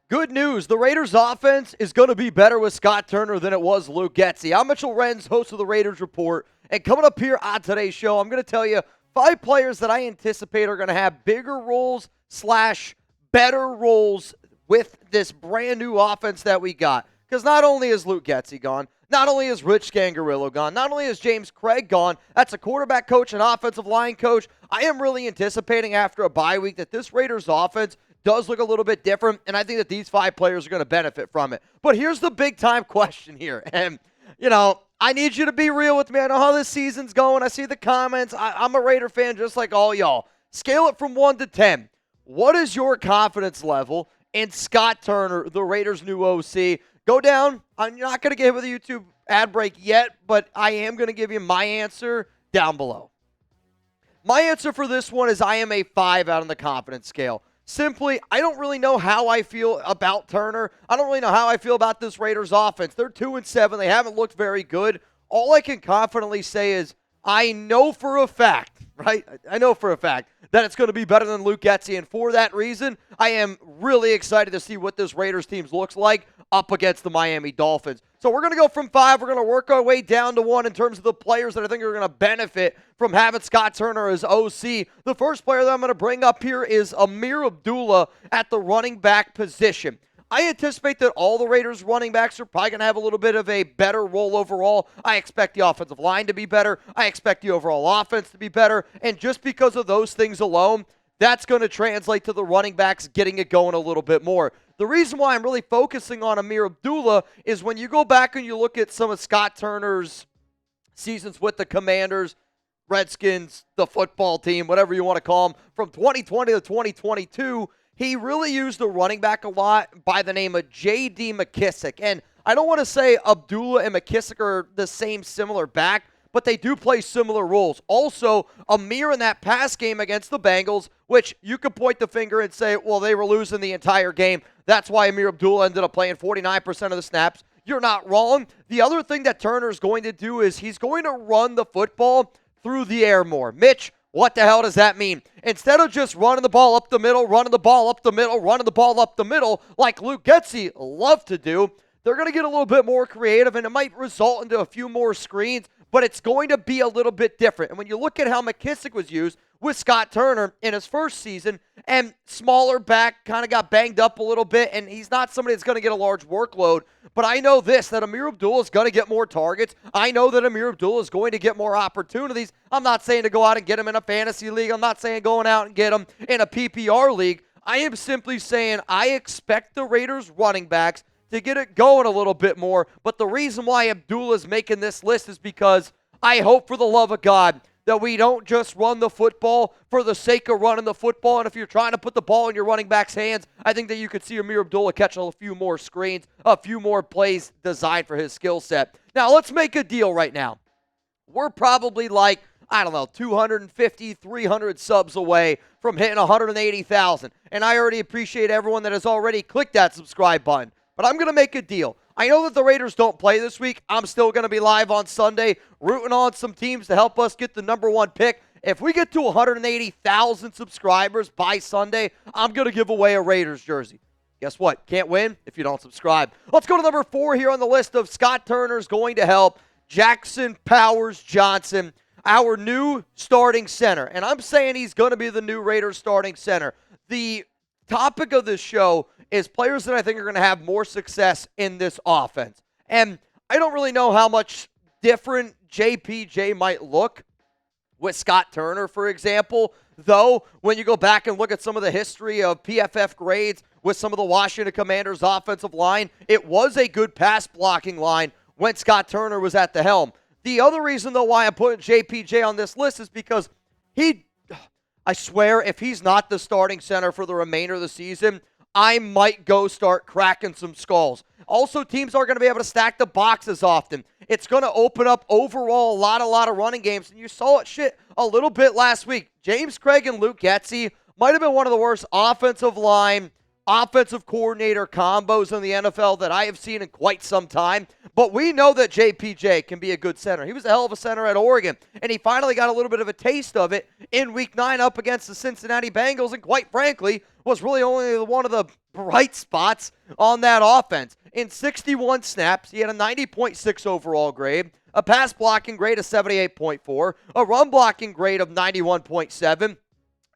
Good news. The Raiders' offense is going to be better with Scott Turner than it was Luke Getsy. I'm Mitchell Renz, host of the Raiders Report, and coming up here on today's show, I'm going to tell you 5 players that I anticipate are going to have bigger roles / better roles with this brand new offense that we got. Because not only is Luke Getsy gone, not only is Rich Scangarello gone, not only is James Cregg gone, that's a quarterback coach and offensive line coach. I am really anticipating after a bye week that this Raiders offense does look a little bit different, and I think that these 5 players are going to benefit from it. But here's the big-time question here, and, I need you to be real with me. I know how this season's going. I see the comments. I'm a Raider fan just like all y'all. Scale it from 1 to 10. What is your confidence level in Scott Turner, the Raiders' new OC? Go down. I'm not going to give you the YouTube ad break yet, but I am going to give you my answer down below. My answer for this one is I am a 5 out on the confidence scale. Simply, I don't really know how I feel about Turner. I don't really know how I feel about this Raiders offense. They're 2-7. They haven't looked very good. All I can confidently say is I know for a fact, right? I know for a fact that it's going to be better than Luke Getsy, and for that reason, I am really excited to see what this Raiders team looks like up against the Miami Dolphins. So we're going to go from 5. We're going to work our way down to 1 in terms of the players that I think are going to benefit from having Scott Turner as OC. The first player that I'm going to bring up here is Amir Abdullah at the running back position. I anticipate that all the Raiders running backs are probably going to have a little bit of a better role overall. I expect the offensive line to be better. I expect the overall offense to be better. And just because of those things alone, that's going to translate to the running backs getting it going a little bit more. The reason why I'm really focusing on Amir Abdullah is when you go back and you look at some of Scott Turner's seasons with the Commanders, Redskins, the football team, whatever you want to call them, from 2020 to 2022, he really used the running back a lot by the name of J.D. McKissick. And I don't want to say Abdullah and McKissick are the same similar back, but they do play similar roles. Also, Amir in that pass game against the Bengals, which you could point the finger and say, well, they were losing the entire game. That's why Amir Abdullah ended up playing 49% of the snaps. You're not wrong. The other thing that Turner's going to do is he's going to run the football through the air more. Mitch, what the hell does that mean? Instead of just running the ball up the middle, running the ball up the middle, running the ball up the middle, like Luke Getsy loved to do, they're going to get a little bit more creative, and it might result into a few more screens, but it's going to be a little bit different. And when you look at how McKissick was used with Scott Turner in his first season, and smaller back, kind of got banged up a little bit, and he's not somebody that's going to get a large workload, but I know this, that Amir Abdullah is going to get more targets. I know that Amir Abdullah is going to get more opportunities. I'm not saying to go out and get him in a fantasy league. I'm not saying going out and get him in a PPR league. I am simply saying I expect the Raiders running backs to get it going a little bit more. But the reason why Abdullah is making this list is because I hope for the love of God that we don't just run the football for the sake of running the football. And if you're trying to put the ball in your running back's hands, I think that you could see Amir Abdullah catch a few more screens, a few more plays designed for his skill set. Now, let's make a deal right now. We're probably like, 250, 300 subs away from hitting 180,000. And I already appreciate everyone that has already clicked that subscribe button. But I'm going to make a deal. I know that the Raiders don't play this week. I'm still going to be live on Sunday, rooting on some teams to help us get the number 1 pick. If we get to 180,000 subscribers by Sunday, I'm going to give away a Raiders jersey. Guess what? Can't win if you don't subscribe. Let's go to number 4 here on the list of Scott Turner's going to help. Jackson Powers Johnson, our new starting center. And I'm saying he's going to be the new Raiders starting center. The topic of this show is players that I think are going to have more success in this offense. And I don't really know how much different JPJ might look with Scott Turner, for example, though when you go back and look at some of the history of PFF grades with some of the Washington Commanders offensive line, it was a good pass blocking line when Scott Turner was at the helm. The other reason, though, why I'm putting JPJ on this list is because I swear, if he's not the starting center for the remainder of the season, I might go start cracking some skulls. Also, teams aren't going to be able to stack the boxes often. It's going to open up overall a lot of running games, and you saw it a little bit last week. James Cregg and Luke Getsy might have been one of the worst offensive line offensive coordinator combos in the NFL that I have seen in quite some time. But we know that JPJ can be a good center. He was a hell of a center at Oregon, and he finally got a little bit of a taste of it in Week 9 up against the Cincinnati Bengals, and quite frankly, was really only one of the bright spots on that offense. In 61 snaps, he had a 90.6 overall grade, a pass blocking grade of 78.4, a run blocking grade of 91.7,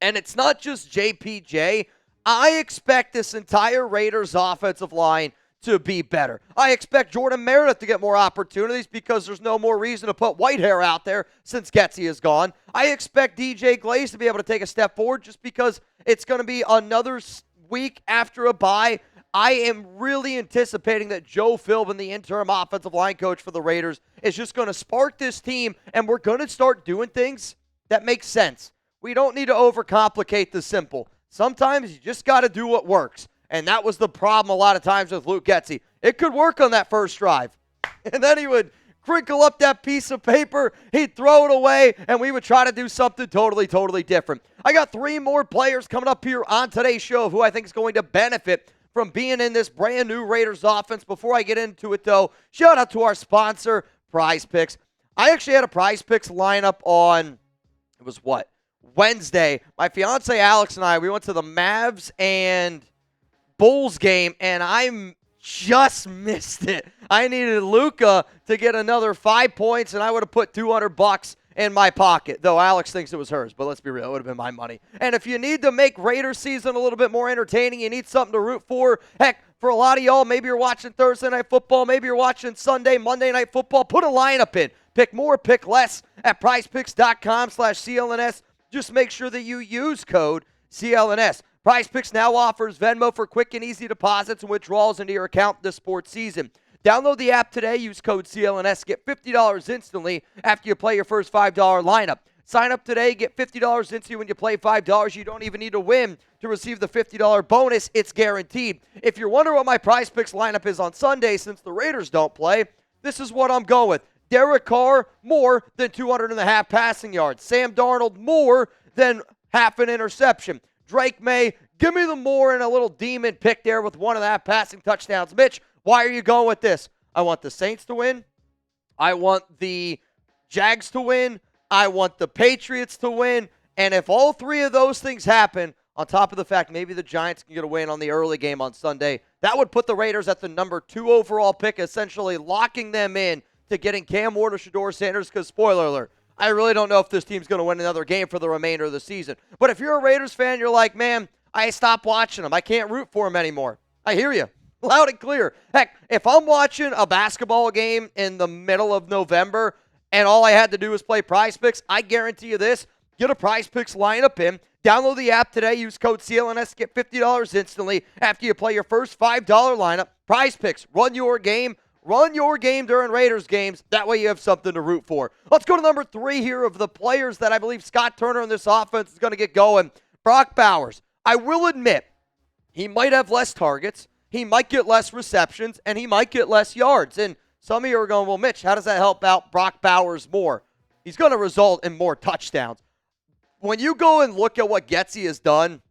and it's not just JPJ. I expect this entire Raiders offensive line to be better. I expect Jordan Meredith to get more opportunities because there's no more reason to put Whitehair out there since Getsy is gone. I expect DJ Glaze to be able to take a step forward just because it's going to be another week after a bye. I am really anticipating that Joe Philbin, the interim offensive line coach for the Raiders, is just going to spark this team, and we're going to start doing things that make sense. We don't need to overcomplicate the simple. Sometimes you just got to do what works. And that was the problem a lot of times with Luke Getsy. It could work on that first drive. And then he would crinkle up that piece of paper, he'd throw it away, and we would try to do something totally different. I got 3 more players coming up here on today's show who I think is going to benefit from being in this brand new Raiders offense. Before I get into it, though, shout out to our sponsor, Prize Picks. I actually had a Prize Picks lineup on, it was what? Wednesday. My fiance Alex and I, we went to the Mavs and Bulls game, and I just missed it. I needed Luka to get another 5 points, and I would have put $200 in my pocket, though Alex thinks it was hers, but let's be real, it would have been my money. And if you need to make Raider season a little bit more entertaining, you need something to root for, heck, for a lot of y'all, maybe you're watching Thursday Night Football, maybe you're watching Sunday, Monday Night Football, put a lineup in. Pick more, pick less at prizepicks.com/CLNS. Just make sure that you use code CLNS. Prize Picks now offers Venmo for quick and easy deposits and withdrawals into your account this sports season. Download the app today. Use code CLNS. Get $50 instantly after you play your first $5 lineup. Sign up today. Get $50 instantly when you play $5. You don't even need to win to receive the $50 bonus. It's guaranteed. If you're wondering what my Prize Picks lineup is on Sunday since the Raiders don't play, this is what I'm going with. Derek Carr, more than 200.5 passing yards. Sam Darnold, more than half an interception. Drake May, give me the more and a little demon pick there with 1.5 passing touchdowns. Mitch, why are you going with this? I want the Saints to win. I want the Jags to win. I want the Patriots to win. And if all 3 of those things happen, on top of the fact maybe the Giants can get a win on the early game on Sunday, that would put the Raiders at the number 2 overall pick, essentially locking them in to getting Cam Ward or Shedeur Sanders, because spoiler alert, I really don't know if this team's going to win another game for the remainder of the season. But if you're a Raiders fan, you're like, man, I stopped watching them. I can't root for them anymore. I hear you. Loud and clear. Heck, if I'm watching a basketball game in the middle of November and all I had to do was play Prize Picks, I guarantee you this, get a Prize Picks lineup in, download the app today, use code CLNS, get $50 instantly after you play your first $5 lineup. Prize Picks, run your game. Run your game during Raiders games. That way you have something to root for. Let's go to number 3 here of the players that I believe Scott Turner in this offense is going to get going. Brock Bowers. I will admit, he might have less targets, he might get less receptions, and he might get less yards. And some of you are going, well, Mitch, how does that help out Brock Bowers more? He's going to result in more touchdowns. When you go and look at what Getsy has done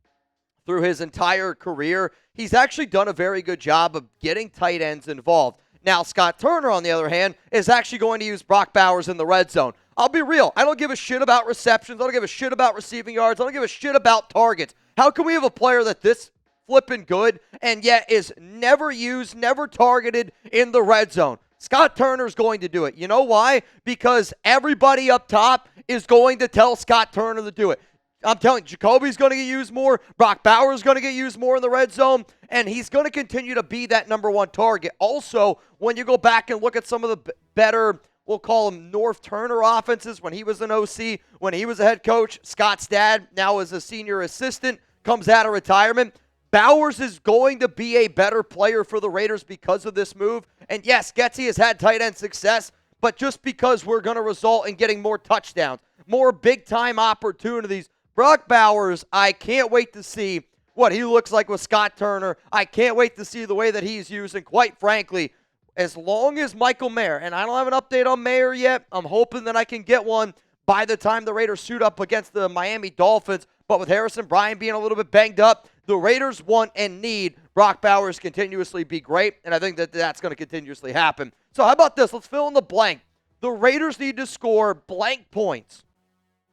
through his entire career, he's actually done a very good job of getting tight ends involved. Now, Scott Turner, on the other hand, is actually going to use Brock Bowers in the red zone. I'll be real. I don't give a shit about receptions. I don't give a shit about receiving yards. I don't give a shit about targets. How can we have a player that this flipping good and yet is never used, never targeted in the red zone? Scott Turner's going to do it. You know why? Because everybody up top is going to tell Scott Turner to do it. I'm telling you, Jakobi's going to get used more. Brock Bowers is going to get used more in the red zone. And he's going to continue to be that number 1 target. Also, when you go back and look at some of the better, we'll call them North Turner offenses, when he was an OC, when he was a head coach, Scott's dad now is a senior assistant, comes out of retirement. Bowers is going to be a better player for the Raiders because of this move. And yes, Getsy has had tight end success, but just because we're going to result in getting more touchdowns, more big-time opportunities, Brock Bowers, I can't wait to see what he looks like with Scott Turner. I can't wait to see the way that he's used. And quite frankly, as long as Michael Mayer, and I don't have an update on Mayer yet, I'm hoping that I can get one by the time the Raiders suit up against the Miami Dolphins. But with Harrison Bryant being a little bit banged up, the Raiders want and need Brock Bowers continuously be great, and I think that that's going to continuously happen. So how about this? Let's fill in the blank. The Raiders need to score blank points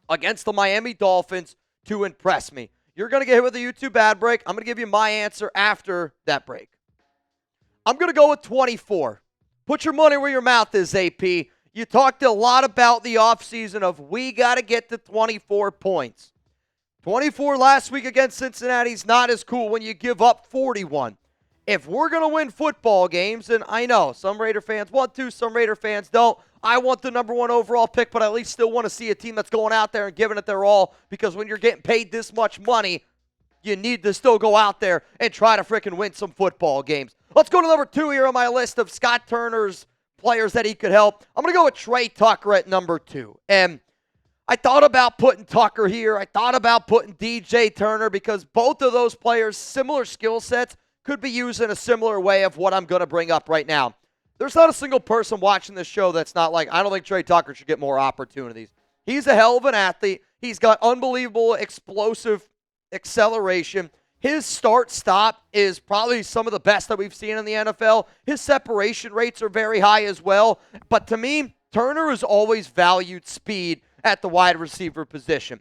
against the Miami Dolphins to impress me. You're going to get hit with a YouTube ad break. I'm going to give you my answer after that break. I'm going to go with 24. Put your money where your mouth is, AP. You talked a lot about the offseason of we got to get to 24 points. 24 last week against Cincinnati's not as cool when you give up 41. If we're going to win football games, and I know some Raider fans want to, some Raider fans don't. I want the number 1 overall pick, but I at least still want to see a team that's going out there and giving it their all, because when you're getting paid this much money, you need to still go out there and try to freaking win some football games. Let's go to number 2 here on my list of Scott Turner's players that he could help. I'm going to go with Tre Tucker at number 2. And I thought about putting Tucker here. I thought about putting DJ Turner because both of those players, similar skill sets, could be used in a similar way of what I'm going to bring up right now. There's not a single person watching this show that's not like, I don't think Tre Tucker should get more opportunities. He's a hell of an athlete. He's got unbelievable explosive acceleration. His start-stop is probably some of the best that we've seen in the NFL. His separation rates are very high as well. But to me, Turner has always valued speed at the wide receiver position.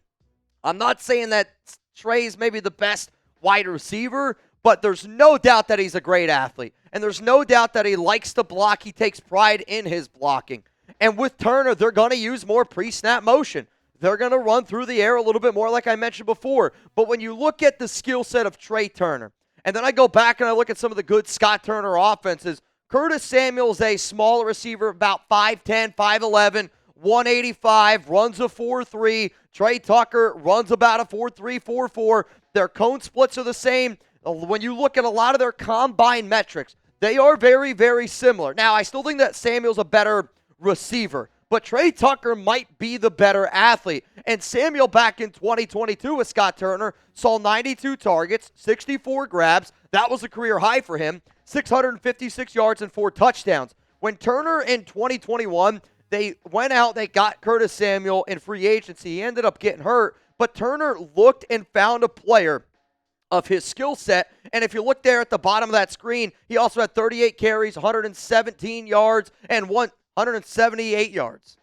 I'm not saying that Tre's maybe the best wide receiver, but there's no doubt that he's a great athlete. And there's no doubt that he likes to block. He takes pride in his blocking. And with Turner, they're going to use more pre-snap motion. They're going to run through the air a little bit more like I mentioned before. But when you look at the skill set of Tre Turner, and then I go back and I look at some of the good Scott Turner offenses, Curtis Samuel's a smaller receiver, about 5'10", 5'11", 185, runs a 4.3. Tre Tucker runs about a 4.3, 4.4. Their cone splits are the same. When you look at a lot of their combine metrics, they are very, very similar. Now, I still think that Samuel's a better receiver, but Tre Tucker might be the better athlete. And Samuel back in 2022 with Scott Turner saw 92 targets, 64 grabs. That was a career high for him, 656 yards and 4 touchdowns. When Turner in 2021, they went out, they got Curtis Samuel in free agency. He ended up getting hurt, but Turner looked and found a player of his skill set. And if you look there at the bottom of that screen, he also had 38 carries, 117 yards, and 178 yards.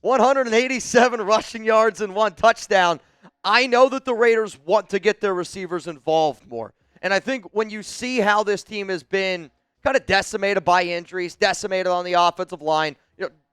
187 rushing yards and 1 touchdown. I know that the Raiders want to get their receivers involved more. And I think when you see how this team has been kind of decimated by injuries, decimated on the offensive line,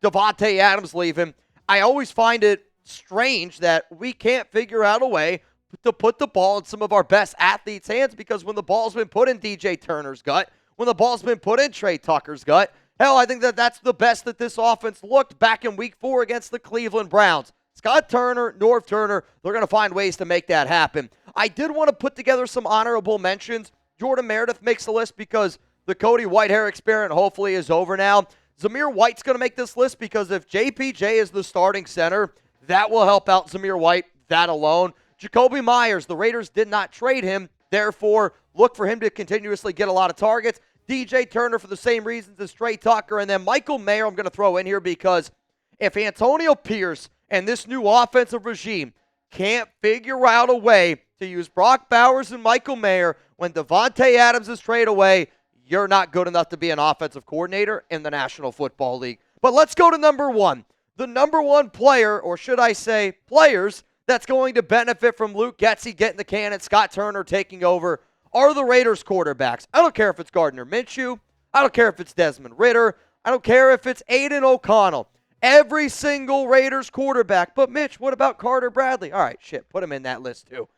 Davante Adams leaving, I always find it strange that we can't figure out a way to put the ball in some of our best athletes' hands, because when the ball's been put in DJ Turner's gut, when the ball's been put in Tre Tucker's gut, hell, I think that that's the best that this offense looked back in Week 4 against the Cleveland Browns. Scott Turner, Norv Turner, they're going to find ways to make that happen. I did want to put together some honorable mentions. Jordan Meredith makes the list because the Cody Whitehair experiment hopefully is over now. Zamir White's going to make this list because if JPJ is the starting center, that will help out Zamir White, that alone. Jakobi Meyers, the Raiders did not trade him, therefore look for him to continuously get a lot of targets. DJ Turner for the same reasons as Tre Tucker. And then Michael Mayer I'm going to throw in here because if Antonio Pierce and this new offensive regime can't figure out a way to use Brock Bowers and Michael Mayer when Davante Adams is traded away, you're not good enough to be an offensive coordinator in the National Football League. But let's go to number 1. The number 1 player, or should I say players, that's going to benefit from Luke Getsy getting the can and Scott Turner taking over are the Raiders quarterbacks. I don't care if it's Gardner Minshew. I don't care if it's Desmond Ridder. I don't care if it's Aidan O'Connell. Every single Raiders quarterback. But Mitch, what about Carter Bradley? All right, shit, put him in that list too.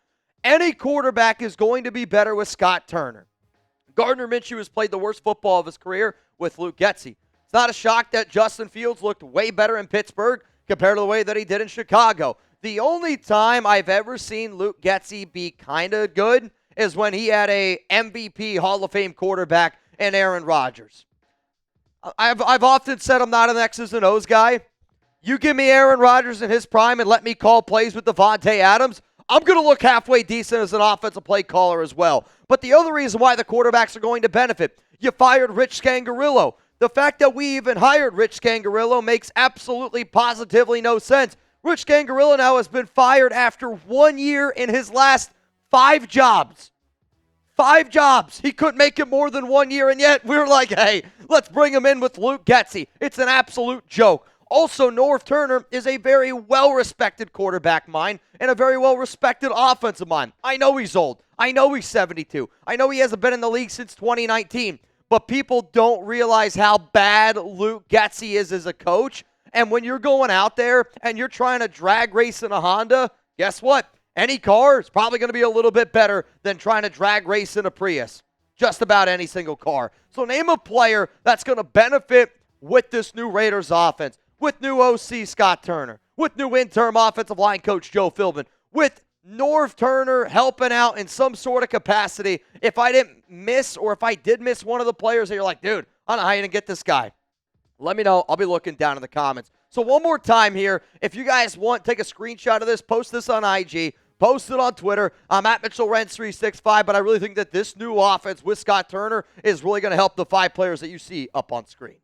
Any quarterback is going to be better with Scott Turner. Gardner Minshew has played the worst football of his career with Luke Getsy. It's not a shock that Justin Fields looked way better in Pittsburgh compared to the way that he did in Chicago. The only time I've ever seen Luke Getsy be kind of good is when he had a MVP Hall of Fame quarterback in Aaron Rodgers. I've often said I'm not an X's and O's guy. You give me Aaron Rodgers in his prime and let me call plays with Davante Adams, I'm going to look halfway decent as an offensive play caller as well. But the other reason why the quarterbacks are going to benefit, you fired Rich Scangarello. The fact that we even hired Rich Scangarello makes absolutely positively no sense. Rich Scangarello now has been fired after 1 year in his last 5 jobs. 5 jobs. He couldn't make it more than 1 year, and yet we were like, hey, let's bring him in with Luke Getsy. It's an absolute joke. Also, Norv Turner is a very well-respected quarterback mind and a very well-respected offensive mind. I know he's old. I know he's 72. I know he hasn't been in the league since 2019. But people don't realize how bad Luke Getsy is as a coach. And when you're going out there and you're trying to drag race in a Honda, guess what? Any car is probably going to be a little bit better than trying to drag race in a Prius. Just about any single car. So name a player that's going to benefit with this new Raiders offense, with new OC Scott Turner, with new interim offensive line coach Joe Philbin, with Norv Turner helping out in some sort of capacity. If I didn't miss, or if I did miss one of the players that you're like, dude, I don't know how you're going to get this guy, let me know. I'll be looking down in the comments. So one more time here, if you guys want, take a screenshot of this, post this on IG, post it on Twitter. I'm at Mitchell Renz 365, but I really think that this new offense with Scott Turner is really going to help the 5 players that you see up on screen.